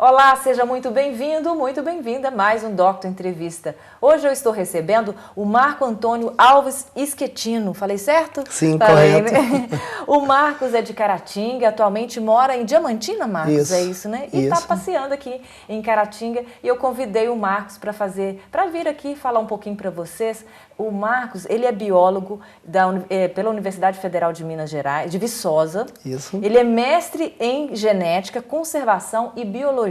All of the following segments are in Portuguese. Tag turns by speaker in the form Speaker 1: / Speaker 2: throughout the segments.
Speaker 1: Olá, seja muito bem-vindo, muito bem-vinda a mais um Doctor Entrevista. Hoje eu estou recebendo o Marco Antônio Alves Schettino. Falei certo?
Speaker 2: Sim,
Speaker 1: Falei,
Speaker 2: correto.
Speaker 1: né? O Marcos é de Caratinga, atualmente mora em Diamantina, Marcos,
Speaker 2: Isso,
Speaker 1: é isso, né? E está
Speaker 2: isso.
Speaker 1: passeando aqui em Caratinga e eu convidei o Marcos para vir aqui falar um pouquinho para vocês. O Marcos, ele é biólogo pela Universidade Federal de Minas Gerais, de Viçosa.
Speaker 2: Isso.
Speaker 1: Ele é mestre em genética, conservação e biologia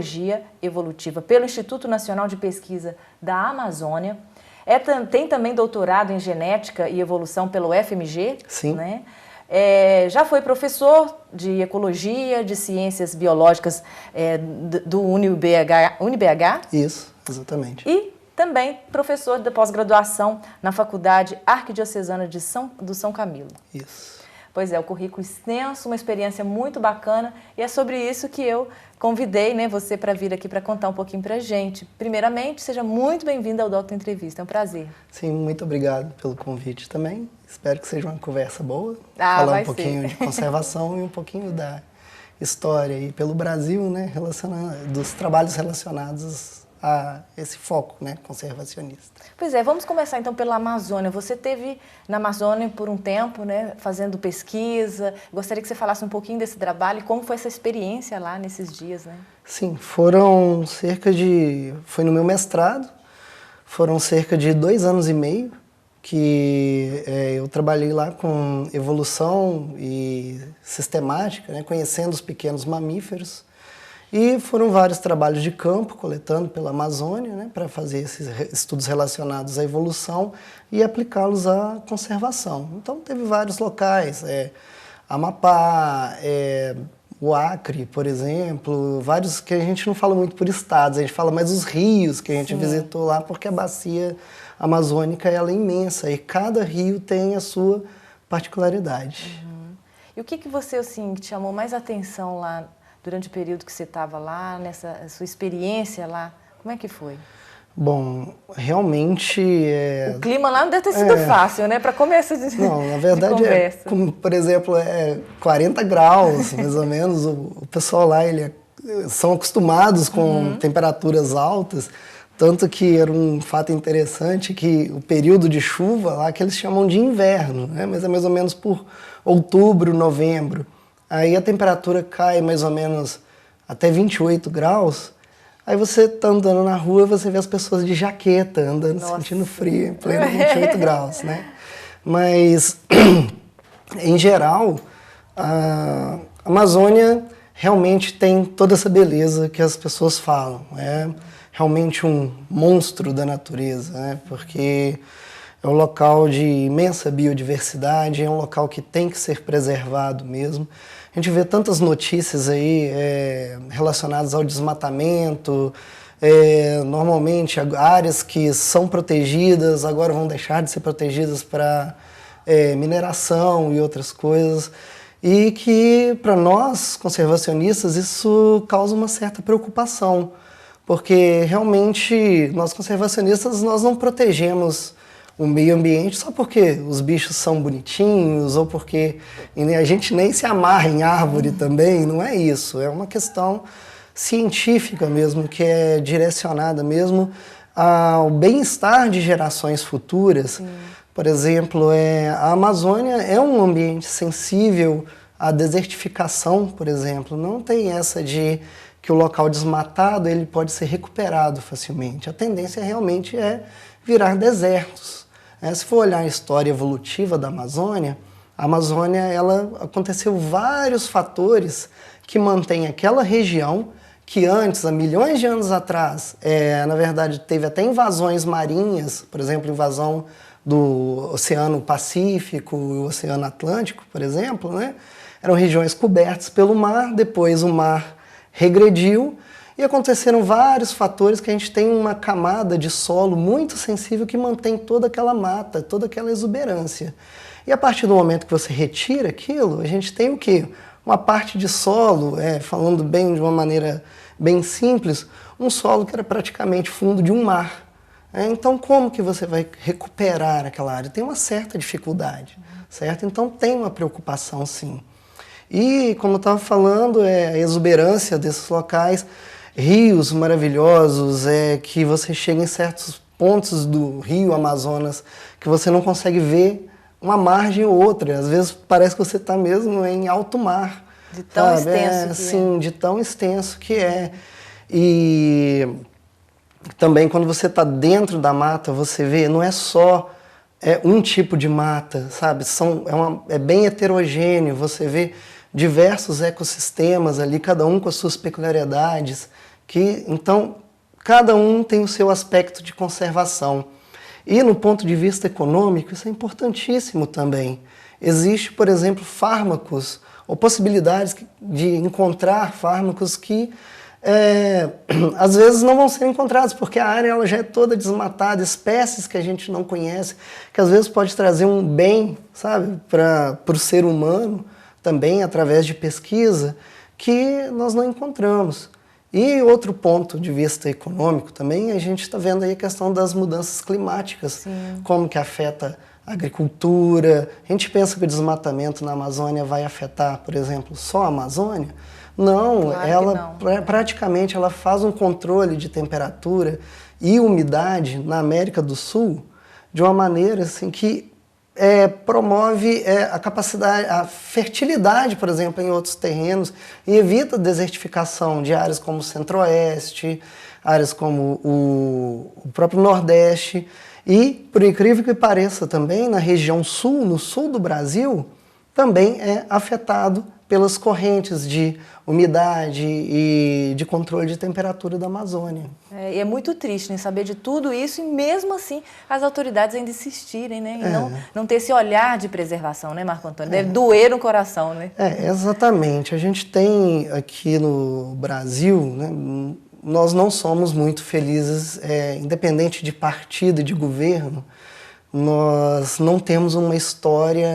Speaker 1: evolutiva pelo Instituto Nacional de Pesquisa da Amazônia. Tem também doutorado em genética e evolução pelo FMG.
Speaker 2: Sim.
Speaker 1: Né? Já foi professor de ecologia, de ciências biológicas do UniBH.
Speaker 2: Isso, exatamente.
Speaker 1: E também professor de pós-graduação na Faculdade Arquidiocesana do São Camilo.
Speaker 2: Isso.
Speaker 1: Pois é, o currículo extenso, uma experiência muito bacana, e é sobre isso que eu convidei, né, você para vir aqui para contar um pouquinho para a gente. Primeiramente, seja muito bem-vindo ao Doctor Entrevista, é um prazer.
Speaker 2: Sim, muito obrigado pelo convite também. Espero que seja uma conversa boa.
Speaker 1: Falar
Speaker 2: um pouquinho de conservação e um pouquinho da história aí pelo Brasil, né, dos trabalhos relacionados a esse foco, né, conservacionista.
Speaker 1: Pois é, vamos começar então pela Amazônia. Você esteve na Amazônia por um tempo, né, fazendo pesquisa. Gostaria que você falasse um pouquinho desse trabalho e como foi essa experiência lá nesses dias, né?
Speaker 2: Sim, foi no meu mestrado, foram cerca de 2 anos e meio que eu trabalhei lá com evolução e sistemática, né, conhecendo os pequenos mamíferos. E foram vários trabalhos de campo, coletando pela Amazônia, né, para fazer esses estudos relacionados à evolução e aplicá-los à conservação. Então, teve vários locais, Amapá, o Acre, por exemplo, vários que a gente não fala muito por estados, a gente fala mais os rios que a gente visitou lá, porque a bacia amazônica ela é imensa e cada rio tem a sua particularidade.
Speaker 1: Uhum. E o que você, assim, te chamou mais atenção lá durante o período que você estava lá, nessa sua experiência lá? Como é que foi?
Speaker 2: Bom, realmente...
Speaker 1: O clima lá não deve ter sido fácil, né? Para começo de
Speaker 2: Não, na verdade,
Speaker 1: conversa.
Speaker 2: Como, por exemplo, 40 graus, mais ou menos. O pessoal lá, são acostumados com temperaturas altas, tanto que era um fato interessante que o período de chuva lá, que eles chamam de inverno, né? Mas é mais ou menos por outubro, novembro. Aí a temperatura cai mais ou menos até 28 graus, aí você está andando na rua e você vê as pessoas de jaqueta, andando, sentindo frio, em pleno 28 graus, né? Mas, em geral, a Amazônia realmente tem toda essa beleza que as pessoas falam. É realmente um monstro da natureza, né? Porque é um local de imensa biodiversidade, é um local que tem que ser preservado mesmo. A gente vê tantas notícias aí relacionadas ao desmatamento, normalmente áreas que são protegidas agora vão deixar de ser protegidas para mineração e outras coisas, e que para nós conservacionistas isso causa uma certa preocupação, porque realmente nós conservacionistas nós não protegemos o meio ambiente só porque os bichos são bonitinhos ou porque a gente nem se amarra em árvore também, não é isso. É uma questão científica mesmo, que é direcionada mesmo ao bem-estar de gerações futuras. Sim. Por exemplo, a Amazônia é um ambiente sensível à desertificação, por exemplo. Não tem essa de que o local desmatado ele pode ser recuperado facilmente. A tendência realmente é virar desertos. Se for olhar a história evolutiva da Amazônia, a Amazônia aconteceu vários fatores que mantêm aquela região que antes, há milhões de anos atrás, na verdade teve até invasões marinhas, por exemplo, invasão do Oceano Pacífico e o Oceano Atlântico, por exemplo, né? Eram regiões cobertas pelo mar, depois o mar regrediu, e aconteceram vários fatores que a gente tem uma camada de solo muito sensível que mantém toda aquela mata, toda aquela exuberância. E a partir do momento que você retira aquilo, a gente tem o quê? Uma parte de solo, falando bem de uma maneira bem simples, um solo que era praticamente fundo de um mar. Então como que você vai recuperar aquela área? Tem uma certa dificuldade, certo? Então tem uma preocupação sim. E como eu estava falando, a exuberância desses locais. rios maravilhosos, que você chega em certos pontos do rio Amazonas que você não consegue ver uma margem ou outra. Às vezes parece que você está mesmo em alto mar.
Speaker 1: De tão extenso que
Speaker 2: sim, de tão extenso que é. E também quando você está dentro da mata, você vê, não é só um tipo de mata, sabe? É bem heterogêneo, você vê diversos ecossistemas ali, cada um com as suas peculiaridades, então, cada um tem o seu aspecto de conservação. E no ponto de vista econômico, isso é importantíssimo também. Existe, por exemplo, fármacos, ou possibilidades de encontrar fármacos que às vezes não vão ser encontrados, porque a área ela já é toda desmatada, espécies que a gente não conhece, que às vezes pode trazer um bem, sabe, para o ser humano, também através de pesquisa, que nós não encontramos. E outro ponto de vista econômico também, a gente está vendo aí a questão das mudanças climáticas,
Speaker 1: Sim.
Speaker 2: como que afeta a agricultura. A gente pensa que o desmatamento na Amazônia vai afetar, por exemplo, só a Amazônia. Não,
Speaker 1: Claro
Speaker 2: praticamente ela faz um controle de temperatura e umidade na América do Sul de uma maneira assim, que promove a capacidade, a fertilidade, por exemplo, em outros terrenos e evita a desertificação de áreas como o Centro-Oeste, áreas como o próprio Nordeste. E, por incrível que pareça também, na região sul, no sul do Brasil, também é afetado pelas correntes de umidade e de controle de temperatura da Amazônia.
Speaker 1: E é muito triste, né, saber de tudo isso e mesmo assim as autoridades ainda insistirem, né, e não ter esse olhar de preservação, né, Marco Antônio? Deve doer no coração, né?
Speaker 2: Exatamente. A gente tem aqui no Brasil, né, nós não somos muito felizes, independente de partido e de governo, nós não temos uma história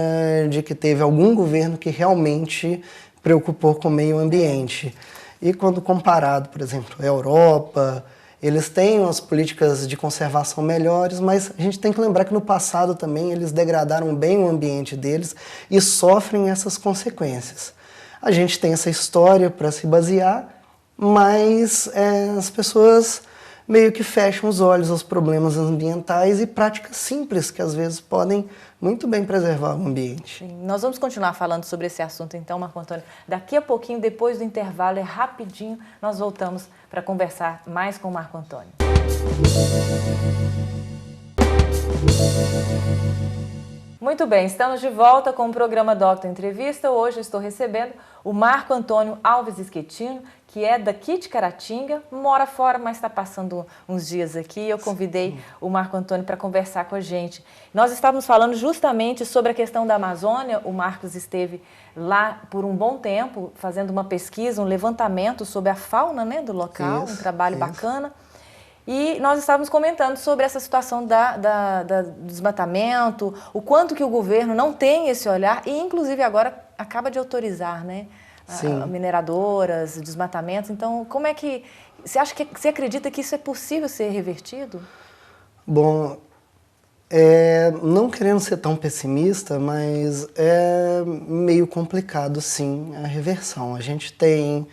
Speaker 2: de que teve algum governo que realmente preocupou com o meio ambiente. E quando comparado, por exemplo, à Europa, eles têm umas políticas de conservação melhores, mas a gente tem que lembrar que no passado também eles degradaram bem o ambiente deles e sofrem essas consequências. A gente tem essa história para se basear, mas as pessoas meio que fecham os olhos aos problemas ambientais e práticas simples que às vezes podem muito bem preservar o ambiente.
Speaker 1: Sim, nós vamos continuar falando sobre esse assunto então, Marco Antônio. Daqui a pouquinho, depois do intervalo, rapidinho, nós voltamos para conversar mais com o Marco Antônio. Muito bem, estamos de volta com o programa Doctor Entrevista. Hoje eu estou recebendo o Marco Antônio Alves Schettino, que é daqui de Caratinga, mora fora, mas está passando uns dias aqui. Eu convidei o Marco Antônio para conversar com a gente. Nós estávamos falando justamente sobre a questão da Amazônia. O Marcos esteve lá por um bom tempo, fazendo uma pesquisa, um levantamento sobre a fauna, né, do local, um trabalho bacana. E nós estávamos comentando sobre essa situação do desmatamento, o quanto que o governo não tem esse olhar e, inclusive, agora acaba de autorizar, né, mineradoras, desmatamento. Então, como é que... Você acredita que isso é possível ser revertido?
Speaker 2: Bom, não querendo ser tão pessimista, mas é meio complicado, sim, a reversão. A gente tem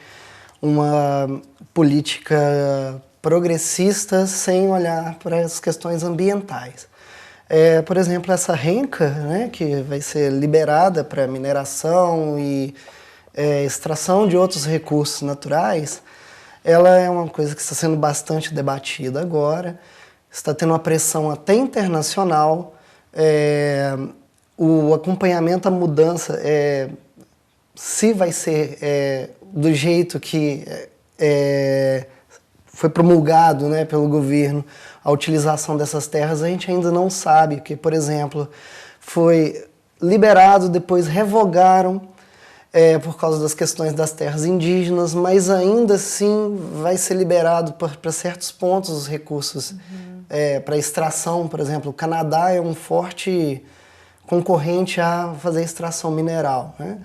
Speaker 2: uma política progressista sem olhar para as questões ambientais. Por exemplo, essa renca, né, que vai ser liberada para mineração e extração de outros recursos naturais, ela é uma coisa que está sendo bastante debatida agora, está tendo uma pressão até internacional, o acompanhamento à mudança, se vai ser do jeito que foi promulgado, né, pelo governo, a utilização dessas terras, a gente ainda não sabe, porque, por exemplo, foi liberado, depois revogaram por causa das questões das terras indígenas, mas ainda assim vai ser liberado para certos pontos os recursos para extração, por exemplo. O Canadá é um forte concorrente a fazer extração mineral, né?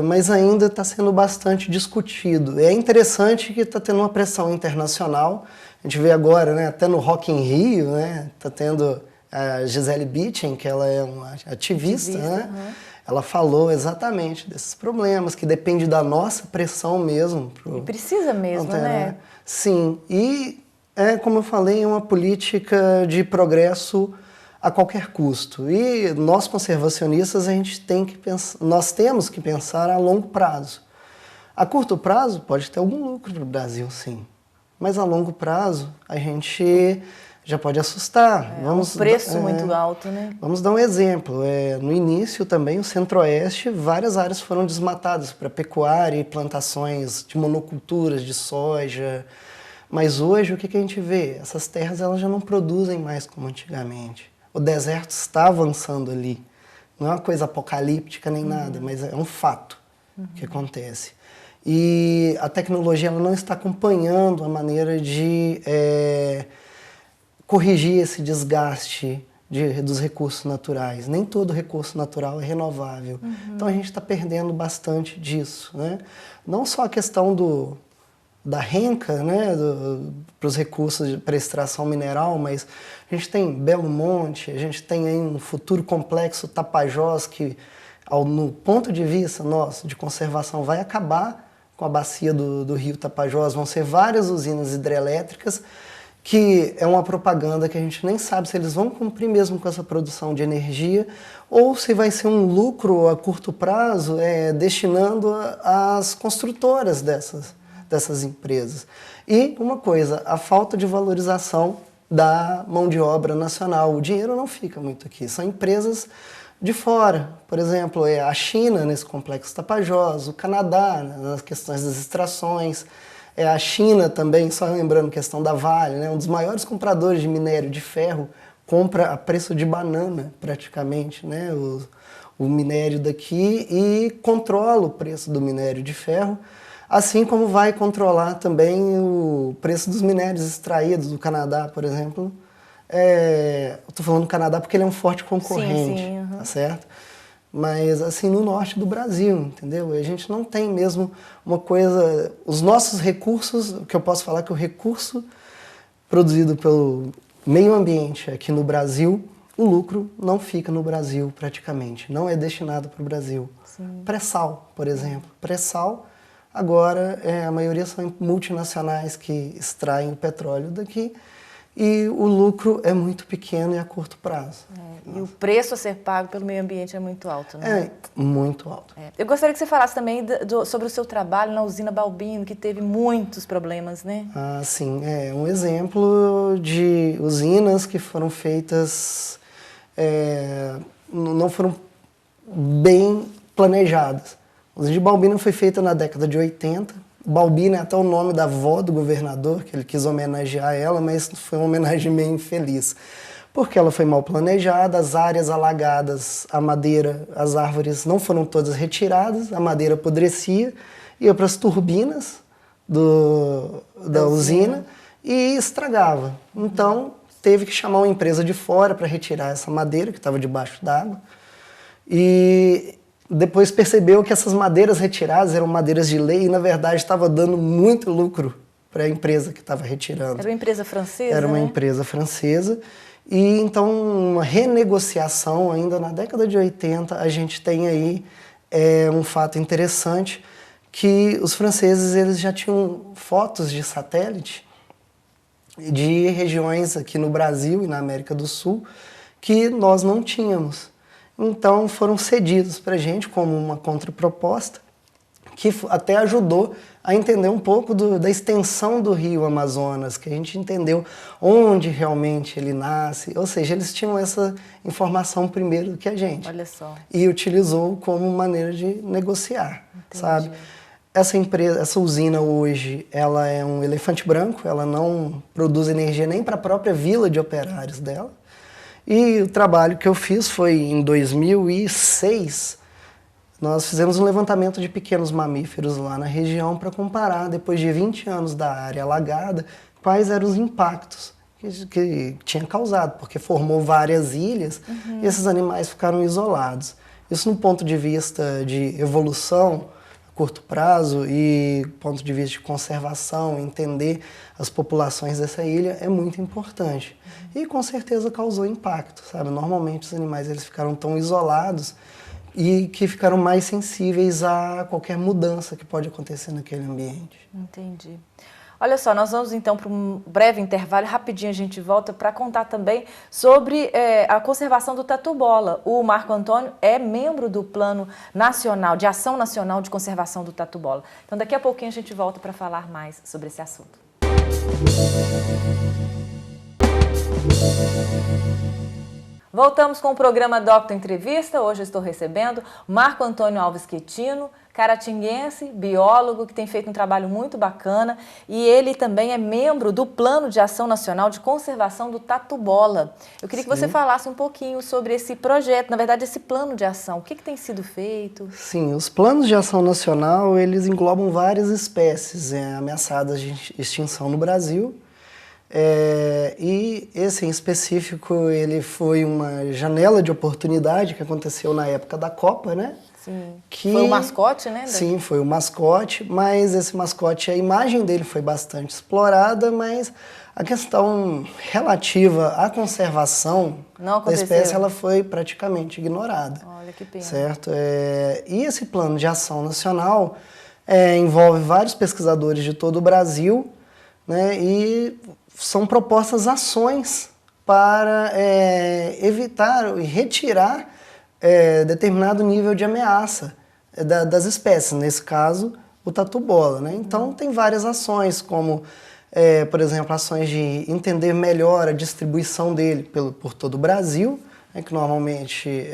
Speaker 2: Mas ainda está sendo bastante discutido. É interessante que está tendo uma pressão internacional. A gente vê agora, né, até no Rock in Rio, né, está tendo a Gisele Bündchen, que ela é uma ativista, né? ela falou exatamente desses problemas, que depende da nossa pressão mesmo.
Speaker 1: E precisa mesmo, né?
Speaker 2: Sim, e como eu falei, é uma política de progresso a qualquer custo. E nós conservacionistas, nós temos que pensar a longo prazo. A curto prazo pode ter algum lucro para o Brasil, sim. Mas a longo prazo a gente já pode assustar.
Speaker 1: Um preço muito alto, né?
Speaker 2: Vamos dar um exemplo. No início também, o Centro-Oeste, várias áreas foram desmatadas para pecuária e plantações de monoculturas, de soja. Mas hoje o que a gente vê? Essas terras elas já não produzem mais como antigamente. O deserto está avançando ali. Não é uma coisa apocalíptica nem nada, mas é um fato que acontece. E a tecnologia ela não está acompanhando a maneira de corrigir esse desgaste dos recursos naturais. Nem todo recurso natural é renovável. Então a gente está perdendo bastante disso, né? Não só a questão da renca, né, para os recursos para extração mineral, mas a gente tem Belo Monte, a gente tem aí um futuro complexo Tapajós que, no ponto de vista nosso de conservação, vai acabar com a bacia do rio Tapajós. Vão ser várias usinas hidrelétricas que é uma propaganda que a gente nem sabe se eles vão cumprir mesmo com essa produção de energia ou se vai ser um lucro a curto prazo destinando às construtoras dessas empresas. E uma coisa, a falta de valorização da mão de obra nacional. O dinheiro não fica muito aqui, são empresas de fora. Por exemplo, a China nesse complexo Tapajós, o Canadá nas questões das extrações, a China também, só lembrando a questão da Vale, né, um dos maiores compradores de minério de ferro, compra a preço de banana praticamente, né, o minério daqui e controla o preço do minério de ferro, assim como vai controlar também o preço dos minérios extraídos do Canadá, por exemplo. Estou falando do Canadá porque ele é um forte concorrente,
Speaker 1: sim,
Speaker 2: tá certo? Mas assim, no norte do Brasil, entendeu? A gente não tem mesmo uma coisa... Os nossos recursos, o que eu posso falar é que o recurso produzido pelo meio ambiente aqui no Brasil, o lucro não fica no Brasil praticamente, não é destinado para o Brasil. Pré-sal, por exemplo. Pré-sal, agora a maioria são multinacionais que extraem o petróleo daqui e o lucro é muito pequeno e a curto prazo.
Speaker 1: E o preço a ser pago pelo meio ambiente é muito alto, né?
Speaker 2: Muito alto.
Speaker 1: Eu gostaria que você falasse também sobre o seu trabalho na usina Balbino, que teve muitos problemas, né?
Speaker 2: Ah, sim. É um exemplo de usinas que foram feitas, não foram bem planejadas. A usina de Balbino foi feita na década de 80. Balbino é até o nome da avó do governador, que ele quis homenagear ela, mas foi uma homenagem meio infeliz. Porque ela foi mal planejada, as áreas alagadas, a madeira, as árvores não foram todas retiradas, a madeira apodrecia, ia para as turbinas da usina e estragava. Então, teve que chamar uma empresa de fora para retirar essa madeira, que estava debaixo d'água. E depois percebeu que essas madeiras retiradas eram madeiras de lei e, na verdade, estava dando muito lucro para a empresa que estava retirando.
Speaker 1: Era uma empresa francesa,
Speaker 2: Era uma empresa francesa. E, então, uma renegociação, ainda na década de 80, a gente tem aí um fato interessante, que os franceses eles já tinham fotos de satélite de regiões aqui no Brasil e na América do Sul que nós não tínhamos. Então foram cedidos para a gente como uma contraproposta, que até ajudou a entender um pouco da extensão do rio Amazonas, que a gente entendeu onde realmente ele nasce, ou seja, eles tinham essa informação primeiro do que a gente.
Speaker 1: Olha só.
Speaker 2: E utilizou como maneira de negociar, sabe? Essa usina hoje, ela é um elefante branco, ela não produz energia nem para a própria vila de operários dela. E o trabalho que eu fiz foi em 2006, nós fizemos um levantamento de pequenos mamíferos lá na região para comparar, depois de 20 anos da área alagada, quais eram os impactos que tinha causado, porque formou várias ilhas e esses animais ficaram isolados. Isso, no ponto de vista de evolução a curto prazo e ponto de vista de conservação, entender as populações dessa ilha é muito importante. E com certeza causou impacto, sabe? Normalmente os animais eles ficaram tão isolados e que ficaram mais sensíveis a qualquer mudança que pode acontecer naquele ambiente.
Speaker 1: Entendi. Olha só, nós vamos então para um breve intervalo, rapidinho a gente volta para contar também sobre a conservação do tatu-bola. O Marco Antônio é membro do Plano Nacional, de Ação Nacional de Conservação do Tatu-bola. Então daqui a pouquinho a gente volta para falar mais sobre esse assunto. Voltamos com o programa Doctor Entrevista. Hoje eu estou recebendo Marco Antônio Alves Quetino, caratinguense, biólogo, que tem feito um trabalho muito bacana, e ele também é membro do Plano de Ação Nacional de Conservação do Tatu-bola. Eu queria que você falasse um pouquinho sobre esse projeto, na verdade esse plano de ação. O que tem sido feito?
Speaker 2: Sim, os planos de ação nacional, eles englobam várias espécies ameaçadas de extinção no Brasil. E esse em específico, ele foi uma janela de oportunidade que aconteceu na época da Copa, né?
Speaker 1: Sim. Foi o mascote, né?
Speaker 2: Sim, foi o mascote, mas esse mascote, a imagem dele foi bastante explorada, mas a questão relativa à conservação da espécie, ela foi praticamente ignorada.
Speaker 1: Olha que pena.
Speaker 2: Certo? E esse plano de ação nacional envolve vários pesquisadores de todo o Brasil, né? E são propostas ações para evitar e retirar determinado nível de ameaça das espécies, nesse caso, o tatu-bola, né? Então, tem várias ações, como, por exemplo, ações de entender melhor a distribuição dele por todo o Brasil, né, que normalmente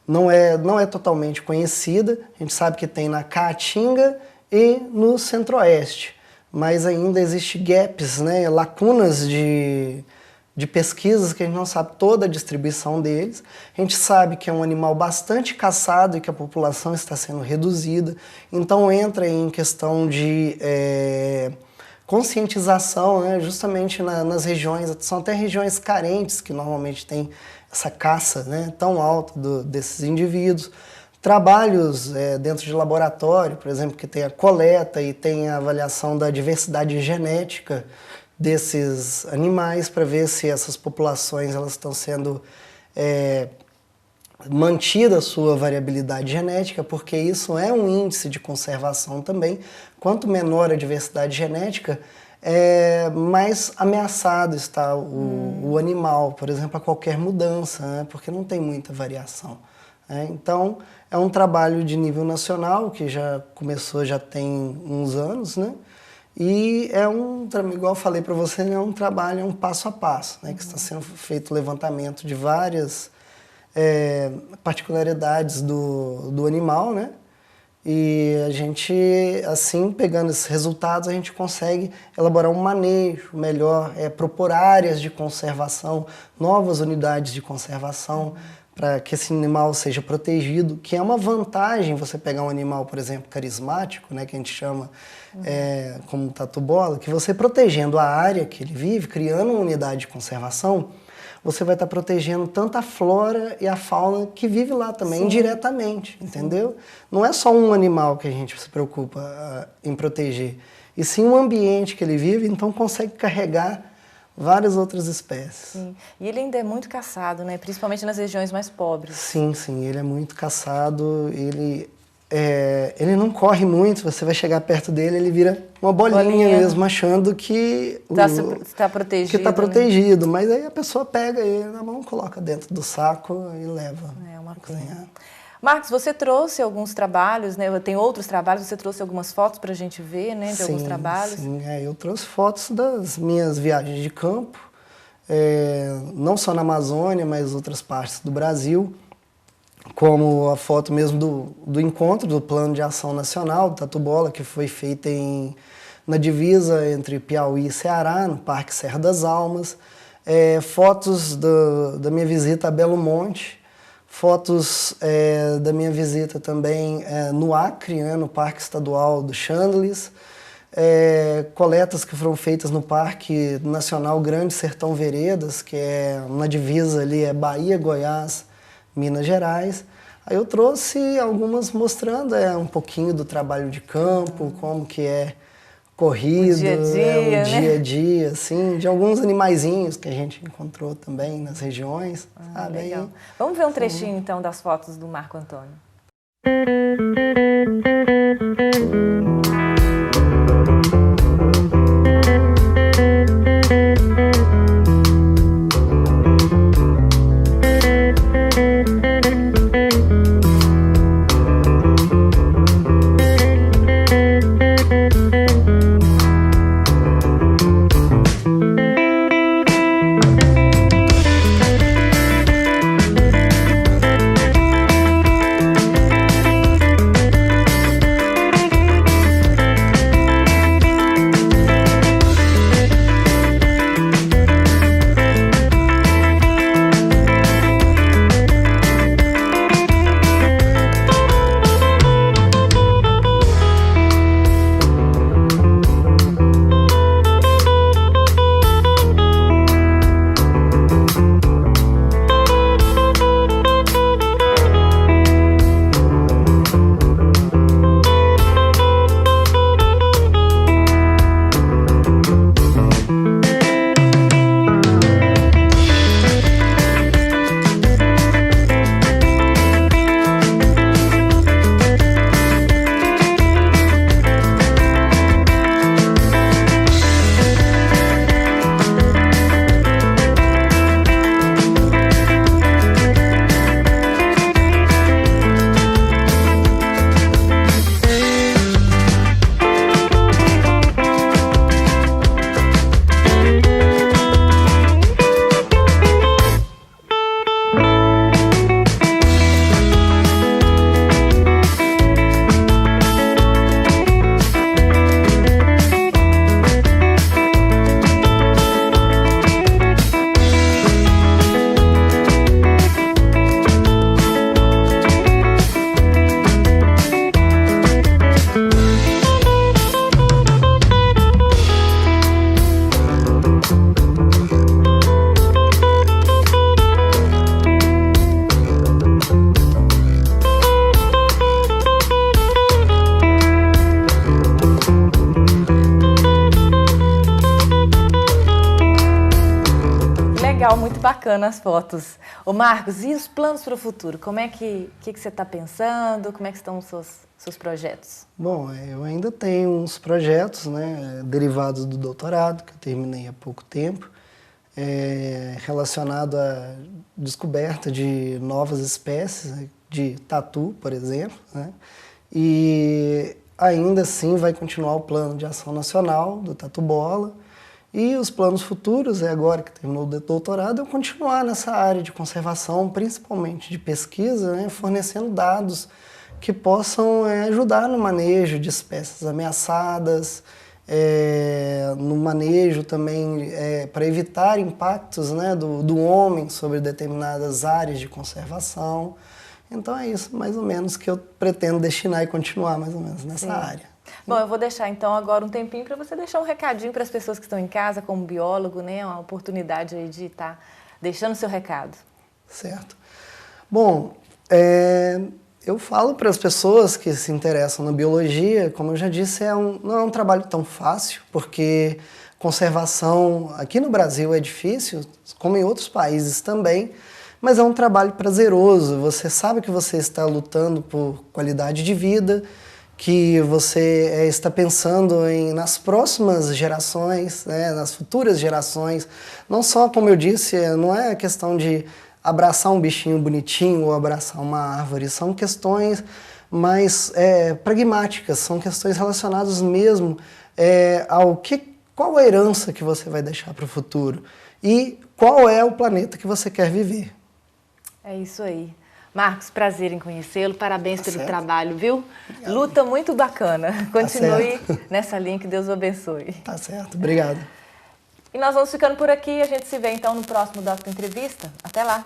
Speaker 2: não é totalmente conhecida. A gente sabe que tem na Caatinga e no Centro-Oeste, mas ainda existem gaps, né, lacunas de pesquisas que a gente não sabe toda a distribuição deles. A gente sabe que é um animal bastante caçado e que a população está sendo reduzida. Então entra em questão de conscientização, né, justamente nas regiões, são até regiões carentes que normalmente tem essa caça, né, tão alta desses indivíduos. Trabalhos dentro de laboratório, por exemplo, que tem a coleta e tem a avaliação da diversidade genética desses animais para ver se essas populações elas estão sendo mantida a sua variabilidade genética, porque isso é um índice de conservação também. Quanto menor a diversidade genética, mais ameaçado está o animal, por exemplo, a qualquer mudança, né? Porque não tem muita variação. Então, é um trabalho de nível nacional que já começou, já tem uns anos, né? E igual eu falei para você, é um trabalho, é um passo a passo, né? Que está sendo feito o levantamento de várias particularidades do animal, né? E a gente, assim, pegando esses resultados, a gente consegue elaborar um manejo melhor, propor áreas de conservação, novas unidades de conservação, para que esse animal seja protegido, que é uma vantagem você pegar um animal, por exemplo, carismático, né, que a gente chama como tatu-bola, que você protegendo a área que ele vive, criando uma unidade de conservação, você vai estar protegendo tanto a flora e a fauna que vive lá também, indiretamente, entendeu? Não é só um animal que a gente se preocupa em proteger, e sim o ambiente que ele vive, então consegue carregar várias outras espécies.
Speaker 1: Sim. E ele ainda é muito caçado, né? Principalmente nas regiões mais pobres.
Speaker 2: Sim, ele é muito caçado. Ele não corre muito, você vai chegar perto dele, ele vira uma bolinha mesmo, achando que
Speaker 1: está protegido.
Speaker 2: Que está protegido, mas aí a pessoa pega ele na mão, coloca dentro do saco e leva.
Speaker 1: É uma pena. Marcos, você trouxe alguns trabalhos, né? Tem outros trabalhos, você trouxe algumas fotos para a gente ver, né? De alguns trabalhos.
Speaker 2: Sim, eu trouxe fotos das minhas viagens de campo, não só na Amazônia, mas outras partes do Brasil, como a foto mesmo do encontro do Plano de Ação Nacional do Tatu-bola, que foi feita na divisa entre Piauí e Ceará, no Parque Serra das Almas, fotos da minha visita a Belo Monte, fotos da minha visita também no Acre, né, no Parque Estadual do Chandelis, coletas que foram feitas no Parque Nacional Grande Sertão Veredas, que é na divisa ali, Bahia, Goiás, Minas Gerais. Aí eu trouxe algumas mostrando um pouquinho do trabalho de campo, como que corrido,
Speaker 1: o dia a dia,
Speaker 2: o
Speaker 1: né?
Speaker 2: dia a dia, assim, de alguns animaizinhos que a gente encontrou também nas regiões, sabe?
Speaker 1: Legal.
Speaker 2: Aí,
Speaker 1: Vamos ver um trechinho, então, das fotos do Marco Antônio. Legal, muito bacana as fotos. Ô Marcos, e os planos para o futuro? Como é que você está pensando? Como é que estão os seus projetos?
Speaker 2: Bom, eu ainda tenho uns projetos, né, derivados do doutorado, que eu terminei há pouco tempo, relacionado à descoberta de novas espécies, de tatu, por exemplo, né, e ainda assim vai continuar o plano de ação nacional do Tatu Bola. E os planos futuros, agora que terminou o doutorado, é continuar nessa área de conservação, principalmente de pesquisa, né, fornecendo dados que possam ajudar no manejo de espécies ameaçadas, no manejo também para evitar impactos, né, do homem sobre determinadas áreas de conservação. Então é isso, mais ou menos, que eu pretendo destinar e continuar mais ou menos nessa área.
Speaker 1: Bom, eu vou deixar então agora um tempinho para você deixar um recadinho para as pessoas que estão em casa como biólogo, né? Uma oportunidade aí de estar deixando seu recado.
Speaker 2: Certo. Bom, eu falo para as pessoas que se interessam na biologia, como eu já disse, não é um trabalho tão fácil, porque conservação aqui no Brasil é difícil, como em outros países também, mas é um trabalho prazeroso. Você sabe que você está lutando por qualidade de vida, que você está pensando nas próximas gerações, né, nas futuras gerações. Não só, como eu disse, não é questão de abraçar um bichinho bonitinho ou abraçar uma árvore, são questões mais pragmáticas, são questões relacionadas mesmo qual a herança que você vai deixar para o futuro e qual é o planeta que você quer viver.
Speaker 1: É isso aí. Marcos, prazer em conhecê-lo, parabéns pelo trabalho, viu?
Speaker 2: Obrigado.
Speaker 1: Luta muito bacana. Continue nessa linha, que Deus o abençoe.
Speaker 2: Tá certo, obrigado.
Speaker 1: E nós vamos ficando por aqui, a gente se vê então no próximo Doctor Entrevista. Até lá!